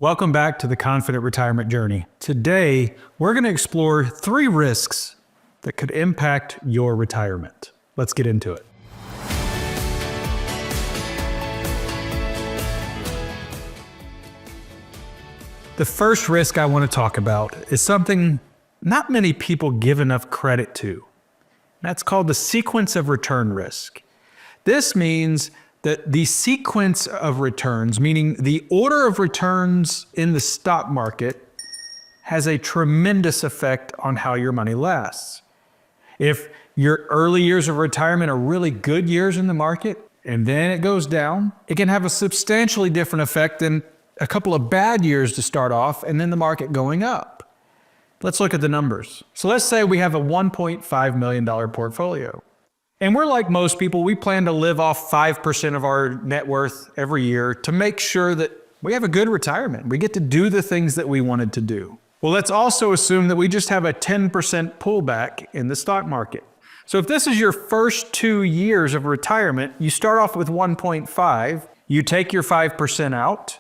Welcome back to the Confident Retirement Journey. Today, we're going to explore 3 risks that could impact your retirement. Let's get into it. The first risk I want to talk about is something not many people give enough credit to. That's called the sequence of return risk. This means that the sequence of returns, meaning the order of returns in the stock market, has a tremendous effect on how your money lasts. If your early years of retirement are really good years in the market, and then it goes down, it can have a substantially different effect than a couple of bad years to start off, and then the market going up. Let's look at the numbers. So let's say we have a $1.5 million portfolio. And we're like most people, we plan to live off 5% of our net worth every year to make sure that we have a good retirement. We get to do the things that we wanted to do. Well, let's also assume that we just have a 10% pullback in the stock market. So if this is your first 2 years of retirement, you start off with 1.5, you take your 5% out,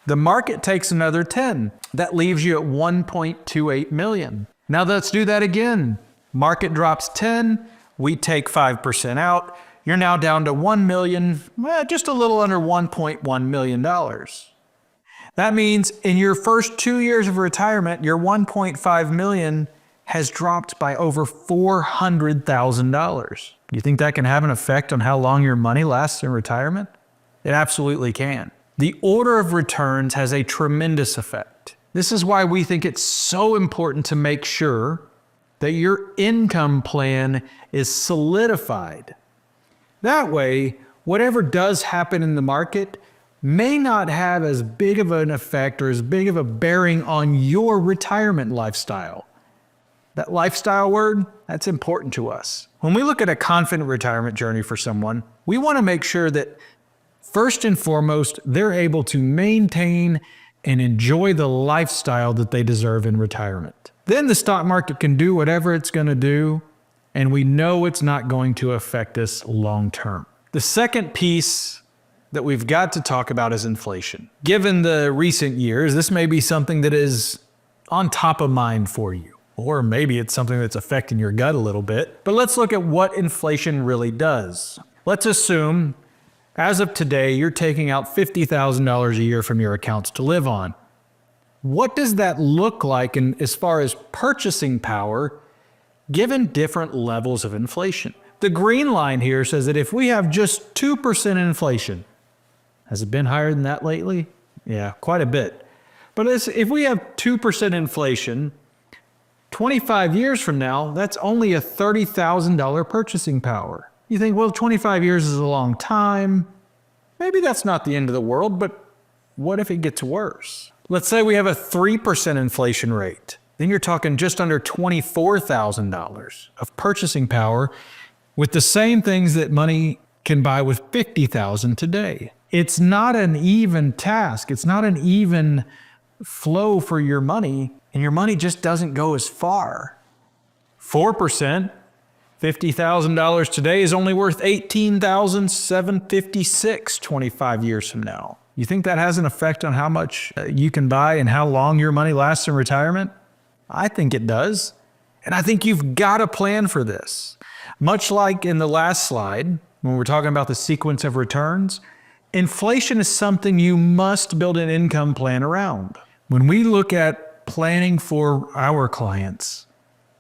the market takes another 10. That leaves you at 1.28 million. Now let's do that again. Market drops 10. We take 5% out. You're now down to 1 million, just a little under $1.1 million. That means in your first 2 years of retirement, your 1.5 million has dropped by over $400,000. You think that can have an effect on how long your money lasts in retirement? It absolutely can. The order of returns has a tremendous effect. This is why we think it's so important to make sure that your income plan is solidified. That way, whatever does happen in the market may not have as big of an effect or as big of a bearing on your retirement lifestyle. That lifestyle word, that's important to us. When we look at a confident retirement journey for someone, we want to make sure that first and foremost, they're able to maintain and enjoy the lifestyle that they deserve in retirement. Then the stock market can do whatever it's going to do, and we know it's not going to affect us long term. The second piece that we've got to talk about is inflation. Given the recent years, this may be something that is on top of mind for you, or maybe it's something that's affecting your gut a little bit. But let's look at what inflation really does. Let's assume, as of today, you're taking out $50,000 a year from your accounts to live on. What does that look like as far as purchasing power, given different levels of inflation? The green line here says that if we have just 2% inflation, has it been higher than that lately? Yeah, quite a bit. But if we have 2% inflation, 25 years from now, that's only a $30,000 purchasing power. You think, well, 25 years is a long time. Maybe that's not the end of the world, but what if it gets worse? Let's say we have a 3% inflation rate. Then you're talking just under $24,000 of purchasing power with the same things that money can buy with $50,000 today. It's not an even task. It's not an even flow for your money, and your money just doesn't go as far. 4%, $50,000 today is only worth $18,756 25 years from now. You think that has an effect on how much you can buy and how long your money lasts in retirement? I think it does. And I think you've got to plan for this. Much like in the last slide, when we're talking about the sequence of returns, inflation is something you must build an income plan around. When we look at planning for our clients,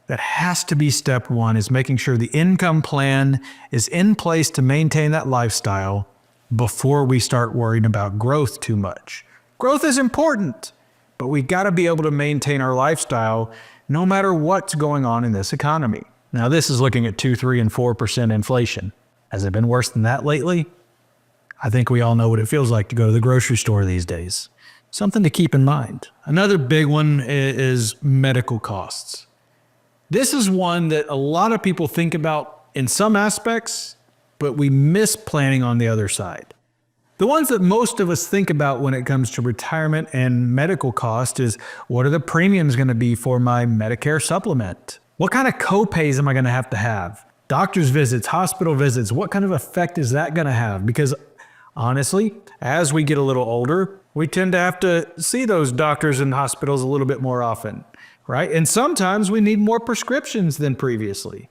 that has to be step one, is making sure the income plan is in place to maintain that lifestyle before we start worrying about growth too much. Growth is important, but we got to be able to maintain our lifestyle no matter what's going on in this economy. Now, this is looking at 2, 3, and 4% inflation. Has it been worse than that lately? I think we all know what it feels like to go to the grocery store these days. Something to keep in mind. Another big one is medical costs. This is one that a lot of people think about in some aspects, but we miss planning on the other side. The ones that most of us think about when it comes to retirement and medical cost is, what are the premiums going to be for my Medicare supplement? What kind of co-pays am I going to have? Doctor's visits, hospital visits, what kind of effect is that going to have? Because honestly, as we get a little older, We tend to have to see those doctors and hospitals a little bit more often, right? And sometimes we need more prescriptions than previously.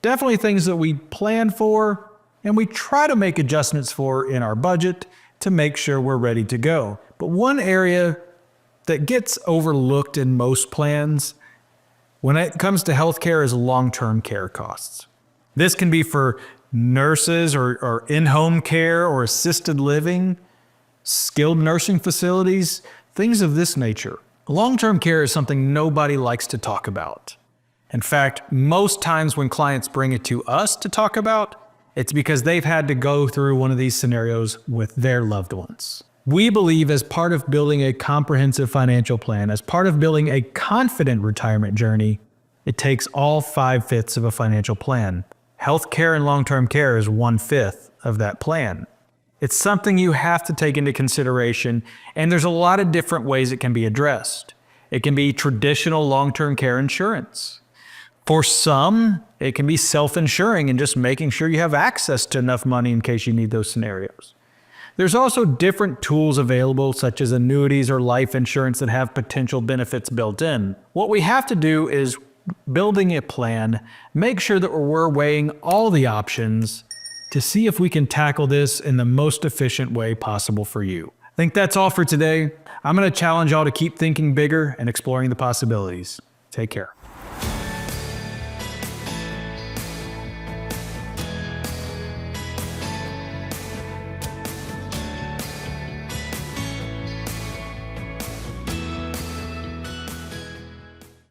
Definitely things that we plan for and we try to make adjustments for in our budget to make sure we're ready to go. But one area that gets overlooked in most plans when it comes to healthcare is long-term care costs. This can be for nurses or in-home care or assisted living, skilled nursing facilities, things of this nature. Long-term care is something nobody likes to talk about. In fact, most times when clients bring it to us to talk about, it's because they've had to go through one of these scenarios with their loved ones. We believe as part of building a comprehensive financial plan, as part of building a confident retirement journey, it takes all 5/5 of a financial plan. Healthcare and long-term care is 1/5 of that plan. It's something you have to take into consideration, and there's a lot of different ways it can be addressed. It can be traditional long-term care insurance. For some, it can be self-insuring and just making sure you have access to enough money in case you need those scenarios. There's also different tools available, such as annuities or life insurance that have potential benefits built in. What we have to do is building a plan, make sure that we're weighing all the options to see if we can tackle this in the most efficient way possible for you. I think that's all for today. I'm going to challenge y'all to keep thinking bigger and exploring the possibilities. Take care.